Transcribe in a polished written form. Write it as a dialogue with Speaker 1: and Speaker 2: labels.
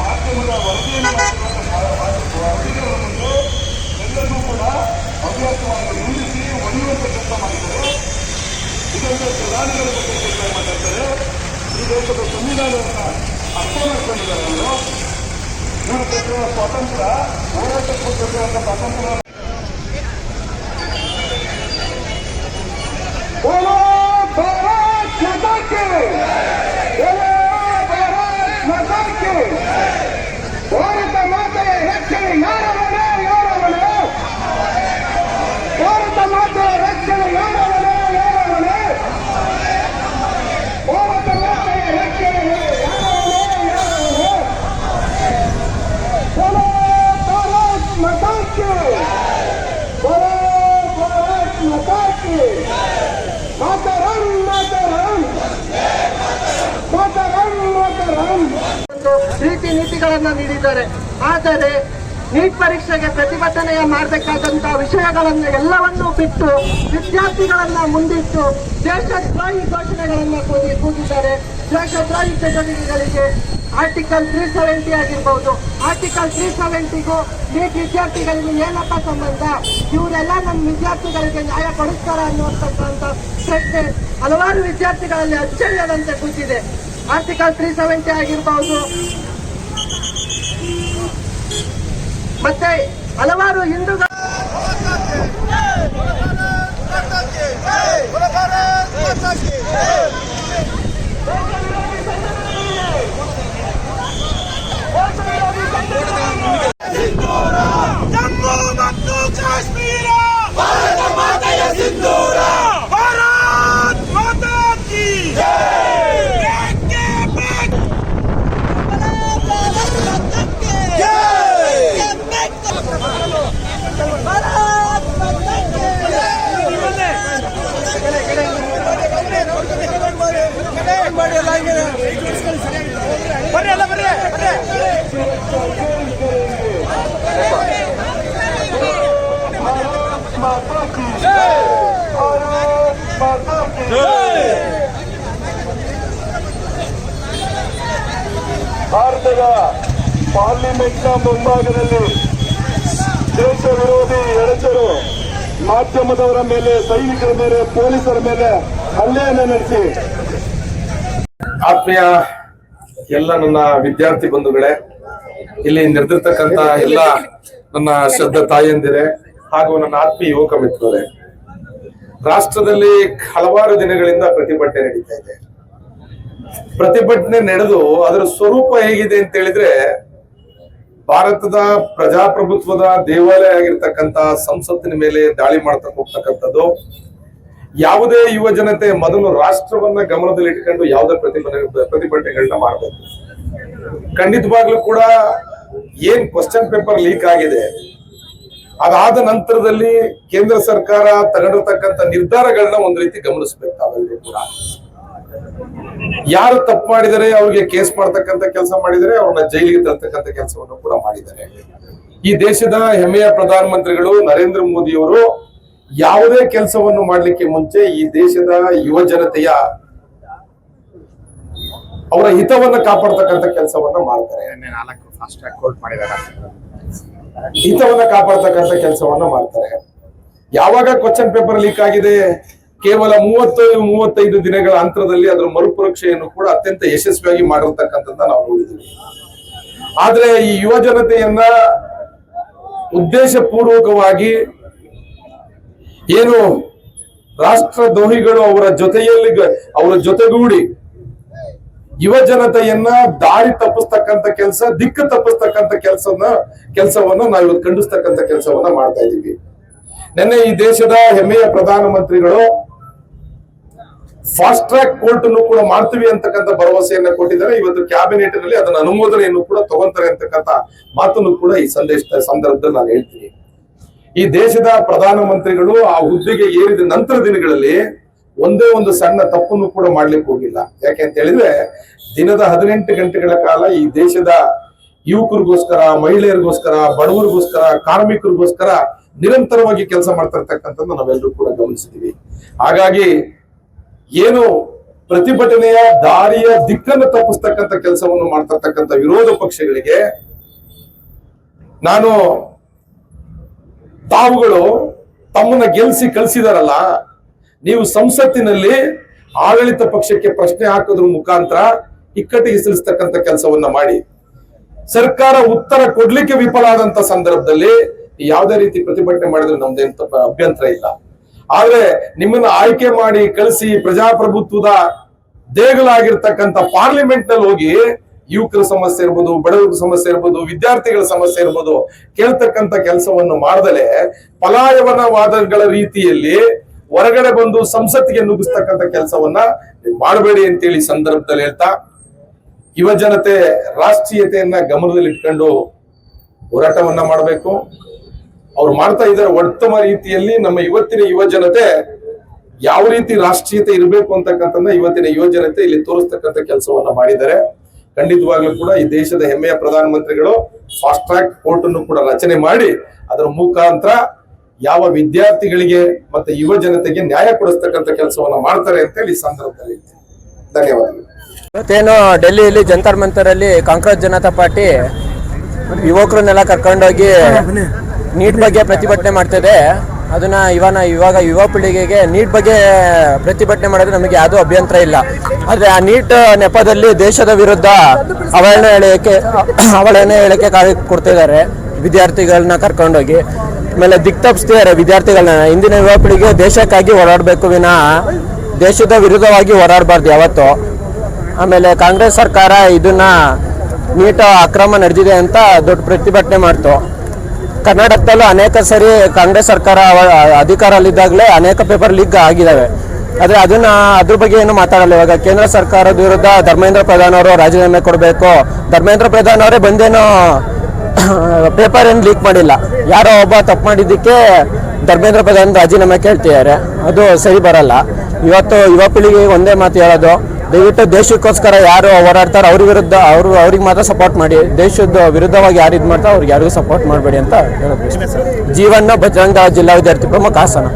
Speaker 1: ಮಾಧ್ಯಮದ ವರದಿಯನ್ನು ಎಲ್ಲರೂ ಕೂಡ ಅಭ್ಯಾಸವನ್ನು ನಿಲ್ಲಿಸಿ ಒಡೆಯುವಂತ ಕೆಲಸ ಮಾಡಿದ್ದಾರೆ. ಇದೊಂದು ಪ್ರಧಾನಿಗಳ ಬಗ್ಗೆ ಕೆಲಸ ಮಾತಾಡ್ತಾರೆ. ಈ ದೇಶದ ಸಂವಿಧಾನವನ್ನು ಅರ್ಥ ಮಾಡ್ಕೊಂಡಿದ್ದಾರೆ. ಇವರು ಕೊಟ್ಟಿರುವ ಸ್ವಾತಂತ್ರ್ಯ ಹೋರಾಟಕ್ಕೆ ಕೊಟ್ಟಿರುವಂತ ಸ್ವಾತಂತ್ರ್ಯ ಭಾರತ ಮಾತೆಯ ರಕ್ಷಣೆ ಯಾರವನೇ ಯಾರವನೇ ಭಾರತ ಮಾತೆಯ ರಕ್ಷಣೆ ಯಾರವನೇ ಯಾರವನೇ ಭಾರತ ಮಾತೆಯ ರಕ್ಷಣೆ ಯಾರವನೇ ಯಾರವನೇ ಬೋಲೋ ಭಾರತ್ ಮಾತಾ ಕಿ ಬೋಲೋ ಭಾರತ್ ಮಾತಾ ಕಿ ಮಾತರಂ ಮಾತರಂ ಮಾತರಂ ಮಾತರಂ
Speaker 2: ರೀತಿ ನೀತಿಗಳನ್ನ ನೀಡಿದ್ದಾರೆ. ಆದರೆ ನೀಟ್ ಪರೀಕ್ಷೆಗೆ ಪ್ರತಿಭಟನೆಯ ಮಾಡಬೇಕಾದಂತಹ ವಿಷಯಗಳನ್ನ ಎಲ್ಲವನ್ನೂ ಬಿಟ್ಟು ವಿದ್ಯಾರ್ಥಿಗಳನ್ನ ಮುಂದಿಟ್ಟು ದೇಶದ್ರೋಹಿ ಘೋಷಣೆಗಳನ್ನ ಕೂಗಿದ್ದಾರೆ. ದೇಶದ್ರೋಹಿ ಚಟುವಟಿಕೆಗಳಿಗೆ ಆರ್ಟಿಕಲ್ 370 ಆಗಿರ್ಬೋದು. ಆರ್ಟಿಕಲ್ 370ಗೂ ನೀಟ್ ವಿದ್ಯಾರ್ಥಿಗಳಿಗೆ ಏನಪ್ಪ ಸಂಬಂಧ? ಇವರೆಲ್ಲ ನಮ್ಮ ವಿದ್ಯಾರ್ಥಿಗಳಿಗೆ ನ್ಯಾಯ ಕೊಡಿಸ್ತಾರ ಅನ್ನುವಂಥ ಪ್ರಶ್ನೆ ಹಲವಾರು ವಿದ್ಯಾರ್ಥಿಗಳಲ್ಲಿ ಅಚ್ಚರಿಯದಂತೆ ಕೂತಿದೆ. ಆರ್ಟಿಕಲ್ 370 ಆಗಿರ್ಬಹುದು, ಮತ್ತೆ ಹಲವಾರು ಹಿಂದೂಗಳು
Speaker 3: ಜಮ್ಮು ಮತ್ತು ಕಾಶ್ಮೀರ ಭಾರತ ಮಾತೆಯ ಸಿಂಧೂರ ಭಾರತ್ ಮಾತಾ ಕಿ
Speaker 1: ಭಾರತದ ಪಾರ್ಲಿಮೆಂಟ್ನ ಮುಂಭಾಗದಲ್ಲಿ ದೇಶ ವಿರೋಧಿ ಎಡಚರು ಮಾಧ್ಯಮದವರ ಮೇಲೆ, ಸೈನಿಕರ ಮೇಲೆ, ಪೊಲೀಸರ ಮೇಲೆ ಹಲ್ಲೆಯನ್ನು ನಡೆಸಿ.
Speaker 4: ಆತ್ಮೀಯ ಎಲ್ಲ ನನ್ನ ವಿದ್ಯಾರ್ಥಿ ಬಂಧುಗಳೇ, ಇಲ್ಲಿ ನೆರೆದಿರ್ತಕ್ಕಂತ ಎಲ್ಲ ನನ್ನ ಶ್ರದ್ಧಾ ತಾಯಂದಿರೇ ಹಾಗೂ ನನ್ನ ಆತ್ಮೀಯ ಯುವಕ ಮಿತ್ರರೇ, ರಾಷ್ಟ್ರದಲ್ಲಿ ಹಲವಾರು ದಿನಗಳಿಂದ ಪ್ರತಿಭಟನೆ ನಡೀತಾ ಇದೆ. ಪ್ರತಿಭಟನೆ ನಡೆದು ಅದರ ಸ್ವರೂಪ ಹೇಗಿದೆ ಅಂತ ಹೇಳಿದ್ರೆ, ಭಾರತದ ಪ್ರಜಾಪ್ರಭುತ್ವದ ದೇವಾಲಯ ಆಗಿರ್ತಕ್ಕಂತ ಸಂಸತ್ತಿನ ಮೇಲೆ ದಾಳಿ ಮಾಡ್ತಾ ಹೋಗ್ತಕ್ಕಂಥದ್ದು. ಯಾವುದೇ ಯುವ ಜನತೆ ಮೊದಲು ರಾಷ್ಟ್ರವನ್ನ ಗಮನದಲ್ಲಿ ಇಟ್ಕೊಂಡು ಯಾವುದೇ ಪ್ರತಿಭಟನೆಗಳನ್ನ ಮಾಡಬೇಕು. ಖಂಡಿತವಾಗ್ಲೂ ಕೂಡ ಏನ್ ಕ್ವಶನ್ ಪೇಪರ್ ಲೀಕ್ ಆಗಿದೆ, ಅದಾದ ನಂತರದಲ್ಲಿ ಕೇಂದ್ರ ಸರ್ಕಾರ ತಗೊಂಡಿರ್ತಕ್ಕಂಥ ನಿರ್ಧಾರಗಳನ್ನ ಒಂದ್ ರೀತಿ ಗಮನಿಸಬೇಕು. ತಾವೆಲ್ಲರೂ ಕೂಡ ಯಾರು ತಪ್ಪು ಮಾಡಿದರೆ ಅವ್ರಿಗೆ ಕೇಸ್ ಮಾಡ್ತಕ್ಕಂಥ ಕೆಲಸ ಮಾಡಿದರೆ, ಅವ್ರನ್ನ ಜೈಲಿಗೆ ತರ್ತಕ್ಕಂಥ ಕೆಲಸವನ್ನು ಕೂಡ ಮಾಡಿದ್ದಾರೆ. ಈ ದೇಶದ ಹೆಮ್ಮೆಯ ಪ್ರಧಾನಮಂತ್ರಿಗಳು ನರೇಂದ್ರ ಮೋದಿಯವರು ಯಾವುದೇ ಕೆಲಸವನ್ನು ಮಾಡ್ಲಿಕ್ಕೆ ಮುಂಚೆ ಈ ದೇಶದ ಯುವ ಜನತೆಯ ಅವರ ಹಿತವನ್ನ ಕಾಪಾಡ್ತಕ್ಕಂಥ ಕೆಲಸವನ್ನ ಮಾಡ್ತಾರೆ. ಹಿತವನ್ನ ಕಾಪಾಡ್ತಕ್ಕಂಥ ಕೆಲಸವನ್ನ ಮಾಡ್ತಾರೆ. ಯಾವಾಗ ಕ್ವಶನ್ ಪೇಪರ್ ಲೀಕ್ ಆಗಿದೆ, ಕೇವಲ 30-35 ದಿನಗಳ ಅಂತರದಲ್ಲಿ ಅದರ ಮರುಪರೀಕ್ಷೆಯನ್ನು ಕೂಡ ಅತ್ಯಂತ ಯಶಸ್ವಿಯಾಗಿ ಮಾಡಿರ್ತಕ್ಕಂಥದ್ದನ್ನ ನಾವು ನೋಡಿದ್ದೀವಿ. ಆದ್ರೆ ಈ ಯುವ ಜನತೆಯನ್ನ ಉದ್ದೇಶ ಪೂರ್ವಕವಾಗಿ ಏನು ರಾಷ್ಟ್ರದ್ರೋಹಿಗಳು ಅವರ ಜೊತೆಗೂಡಿ ಯುವ ಜನತೆಯನ್ನ ದಾರಿ ತಪ್ಪಿಸ್ತಕ್ಕಂಥ ಕೆಲಸ, ದಿಕ್ಕು ತಪ್ಪಿಸ್ತಕ್ಕಂಥ ಕೆಲಸವನ್ನ ನಾವು ಇವತ್ತು ಖಂಡಿಸ್ತಕ್ಕಂಥ ಕೆಲಸವನ್ನ ಮಾಡ್ತಾ ಇದ್ದೀವಿ. ನಿನ್ನೆ ಈ ದೇಶದ ಹೆಮ್ಮೆಯ ಪ್ರಧಾನಮಂತ್ರಿಗಳು ಫಾಸ್ಟ್ ಟ್ರ್ಯಾಕ್ ಕೋರ್ಟ್ ಅನ್ನು ಕೂಡ ಮಾಡ್ತೀವಿ ಅಂತಕ್ಕಂಥ ಭರವಸೆಯನ್ನ ಕೊಟ್ಟಿದ್ದಾರೆ. ಇವತ್ತು ಕ್ಯಾಬಿನೆಟ್ ನಲ್ಲಿ ಅದನ್ನ ಅನುಮೋದನೆಯನ್ನು ಕೂಡ ತಗೊಂತಾರೆ ಅಂತಕ್ಕಂಥ ಮಾತನ್ನು ಕೂಡ ಈ ಸಂದರ್ಭದಲ್ಲಿ ನಾನು ಹೇಳ್ತೀನಿ. ಈ ದೇಶದ ಪ್ರಧಾನಮಂತ್ರಿಗಳು ಆ ಹುದ್ದೆಗೆ ಏರಿದ ನಂತರ ದಿನಗಳಲ್ಲಿ ಒಂದೇ ಒಂದು ಸಣ್ಣ ತಪ್ಪನ್ನು ಕೂಡ ಮಾಡ್ಲಿಕ್ಕೆ ಹೋಗಿಲ್ಲ. ಯಾಕೆ ಅಂತ ಹೇಳಿದ್ರೆ, ದಿನದ 18 ಗಂಟೆಗಳ ಕಾಲ ಈ ದೇಶದ ಯುವಕರಿಗೋಸ್ಕರ, ಮಹಿಳೆಯರಿಗೋಸ್ಕರ, ಬಡವರಿಗೋಸ್ಕರ, ಕಾರ್ಮಿಕರಿಗೋಸ್ಕರ ನಿರಂತರವಾಗಿ ಕೆಲಸ ಮಾಡ್ತಾ ಇರ್ತಕ್ಕಂಥದ್ದು ನಾವೆಲ್ಲರೂ ಕೂಡ ಗಮನಿಸಿದೀವಿ. ಹಾಗಾಗಿ ಏನು ಪ್ರತಿಭಟನೆಯ ದಾರಿಯ ದಿಕ್ಕನ್ನು ತಪ್ಪಿಸ್ತಕ್ಕಂಥ ಕೆಲಸವನ್ನು ಮಾಡ್ತಿರ್ತಕ್ಕಂಥ ವಿರೋಧ ಪಕ್ಷಗಳಿಗೆ ನಾನು ತಾವುಗಳು ತಮ್ಮನ್ನ ಗೆಲ್ಲಿಸಿ ಕಳಿಸಿದಾರಲ್ಲ, ನೀವು ಸಂಸತ್ತಿನಲ್ಲಿ ಆಡಳಿತ ಪಕ್ಷಕ್ಕೆ ಪ್ರಶ್ನೆ ಹಾಕೋದ್ರ ಮುಖಾಂತರ ಇಕ್ಕಟ್ಟಿಗೆ ಸಿಲಿಸ್ತಕ್ಕಂಥ ಕೆಲಸವನ್ನ ಮಾಡಿ ಸರ್ಕಾರ ಉತ್ತರ ಕೊಡ್ಲಿಕ್ಕೆ ವಿಫಲ ಆದಂತ ಸಂದರ್ಭದಲ್ಲಿ ಯಾವುದೇ ರೀತಿ ಪ್ರತಿಭಟನೆ ಮಾಡಿದ್ರೆ ನಮ್ದೇನ್ ಅಭ್ಯಂತರ ಇಲ್ಲ. ಆದ್ರೆ ನಿಮ್ಮನ್ನ ಆಯ್ಕೆ ಮಾಡಿ ಕಳಿಸಿ ಪ್ರಜಾಪ್ರಭುತ್ವದ ದೇಗಲಾಗಿರ್ತಕ್ಕಂಥ ಪಾರ್ಲಿಮೆಂಟ್ ನಲ್ಲಿ ಹೋಗಿ ಯುವಕರ ಸಮಸ್ಯೆ ಇರ್ಬೋದು, ಬಡವರ ಸಮಸ್ಯೆ ಇರ್ಬೋದು, ವಿದ್ಯಾರ್ಥಿಗಳ ಸಮಸ್ಯೆ ಇರ್ಬೋದು ಕೇಳ್ತಕ್ಕಂಥ ಕೆಲಸವನ್ನು ಮಾಡದಲೆ ಪಲಾಯನವಾದಗಳ ರೀತಿಯಲ್ಲಿ ಹೊರಗಡೆ ಬಂದು ಸಂಸತ್ತಿಗೆ ನುಗ್ಗಿಸ್ತಕ್ಕಂಥ ಕೆಲಸವನ್ನ ಮಾಡಬೇಡಿ ಅಂತೇಳಿ ಸಂದರ್ಭದಲ್ಲಿ ಹೇಳ್ತಾ, ಯುವ ಜನತೆ ರಾಷ್ಟ್ರೀಯತೆಯನ್ನ ಗಮನದಲ್ಲಿ ಇಟ್ಕೊಂಡು ಹೋರಾಟವನ್ನ ಮಾಡಬೇಕು. ಅವ್ರು ಮಾಡ್ತಾ ಇದ್ದಾರೆ ಉತ್ತಮ ರೀತಿಯಲ್ಲಿ. ನಮ್ಮ ಇವತ್ತಿನ ಯುವ ಜನತೆ ಯಾವ ರೀತಿ ರಾಷ್ಟ್ರೀಯತೆ ಇರಬೇಕು ಅಂತಕ್ಕಂಥದ್ದನ್ನ ಇವತ್ತಿನ ಯುವ ಜನತೆ ಇಲ್ಲಿ ತೋರಿಸ್ತಕ್ಕಂಥ ಕೆಲಸವನ್ನ ಮಾಡಿದ್ದಾರೆ. ಖಂಡಿತವಾಗ್ಲೂ ಕೂಡ ಈ ದೇಶದ ಹೆಮ್ಮೆಯ ಪ್ರಧಾನಮಂತ್ರಿಗಳು ಫಾಸ್ಟ್ ಟ್ರ್ಯಾಕ್ ಕೋರ್ಟ್ ಅನ್ನು ಕೂಡ ರಚನೆ ಮಾಡಿ ಅದರ ಮುಖಾಂತರ ಯಾವ ವಿದ್ಯಾರ್ಥಿಗಳಿಗೆ ಮತ್ತೆ ಯುವ ಜನತೆಗೆ ನ್ಯಾಯ ಕೊಡಿಸ್ತಕ್ಕಂಥ ಕೆಲಸವನ್ನ ಮಾಡ್ತಾರೆ ಅಂತ ಹೇಳಿ ಈ ಸಂದರ್ಭದಲ್ಲಿ ಧನ್ಯವಾದಗಳು.
Speaker 5: ಇವತ್ತೇನು ಡೆಲ್ಲಿಯಲ್ಲಿ ಜಂತರ್ ಮಂತರ್ ಅಲ್ಲಿ ಕಾಂಗ್ರೆಸ್ ಜನತಾ ಪಾರ್ಟಿ ಯುವಕರನ್ನೆಲ್ಲ ಕರ್ಕೊಂಡೋಗಿ ನೀಟ್ ಬಗ್ಗೆ ಪ್ರತಿಭಟನೆ ಮಾಡ್ತಿದೆ. ಅದನ್ನ ಇವಾಗ ಯುವ ಪೀಳಿಗೆಗೆ ನೀಟ್ ಬಗ್ಗೆ ಪ್ರತಿಭಟನೆ ಮಾಡಿದ್ರೆ ನಮಗೆ ಯಾವುದೂ ಅಭ್ಯಂತರ ಇಲ್ಲ. ಆದರೆ ಆ ನೀಟ್ ನೆಪದಲ್ಲಿ ದೇಶದ ವಿರುದ್ಧ ಅವಳೇನೇ ಹೇಳಿಕೆ ಕೊಡ್ತಿದ್ದಾರೆ ವಿದ್ಯಾರ್ಥಿಗಳನ್ನ ಕರ್ಕೊಂಡೋಗಿ. ಆಮೇಲೆ ದಿಕ್ತಪ್ಪಿಸ್ತಿದ್ದಾರೆ ವಿದ್ಯಾರ್ಥಿಗಳನ್ನ. ಇಂದಿನ ಯುವ ಪೀಳಿಗೆ ದೇಶಕ್ಕಾಗಿ ಹೋರಾಡಬೇಕು ವಿನಃ ದೇಶದ ವಿರುದ್ಧವಾಗಿ ಹೋರಾಡಬಾರ್ದು ಯಾವತ್ತು. ಆಮೇಲೆ ಕಾಂಗ್ರೆಸ್ ಸರ್ಕಾರ ಇದನ್ನ ನೀಟ್ ಅಕ್ರಮ ನಡೆದಿದೆ ಅಂತ ದೊಡ್ಡ ಪ್ರತಿಭಟನೆ ಮಾಡ್ತು. ಕರ್ನಾಟಕದಲ್ಲೂ ಅನೇಕ ಸರಿ ಕಾಂಗ್ರೆಸ್ ಸರ್ಕಾರ ಅಧಿಕಾರದಲ್ಲಿದ್ದಾಗಲೇ ಅನೇಕ ಪೇಪರ್ ಲೀಕ್ ಆಗಿದ್ದಾವೆ. ಆದರೆ ಅದ್ರ ಬಗ್ಗೆ ಏನು ಮಾತಾಡಲ್ಲ. ಇವಾಗ ಕೇಂದ್ರ ಸರ್ಕಾರದ ವಿರುದ್ಧ ಧರ್ಮೇಂದ್ರ ಪ್ರಧಾನ್ ಅವರು ರಾಜೀನಾಮೆ ಕೊಡಬೇಕು. ಧರ್ಮೇಂದ್ರ ಪ್ರಧಾನ್ ಅವರೇ ಬಂದೇನೋ ಪೇಪರ್ ಏನು ಲೀಕ್ ಮಾಡಿಲ್ಲ. ಯಾರೋ ಒಬ್ಬ ತಪ್ಪು ಮಾಡಿದ್ದಕ್ಕೆ ಧರ್ಮೇಂದ್ರ ಪ್ರಧಾನ್ ರಾಜೀನಾಮೆ ಕೇಳ್ತಿದ್ದಾರೆ. ಅದು ಸರಿ ಬರಲ್ಲ. ಇವತ್ತು ಯುವ ಪೀಳಿಗೆಗೆ ಒಂದೇ ಮಾತು ಹೇಳೋದು, ದಯವಿಟ್ಟು ದೇಶಕ್ಕೋಸ್ಕರ ಯಾರು ಹೋರಾಡ್ತಾರೆ ಅವ್ರ ವಿರುದ್ಧ ಅವ್ರಿಗೆ ಮಾತ್ರ ಸಪೋರ್ಟ್ ಮಾಡಿ. ದೇಶದ ವಿರುದ್ಧವಾಗಿ ಯಾರು ಇದು ಮಾಡ್ತಾರೆ ಅವ್ರಿಗೆ ಯಾರಿಗೂ ಸಪೋರ್ಟ್ ಮಾಡಬೇಡಿ ಅಂತ ಹೇಳೋದು. ಜೀವನ ಬಜರಂಗ ಜಿಲ್ಲಾ ವಿದ್ಯಾರ್ಥಿ ಪ್ರಮುಖ ಹಾಸನ.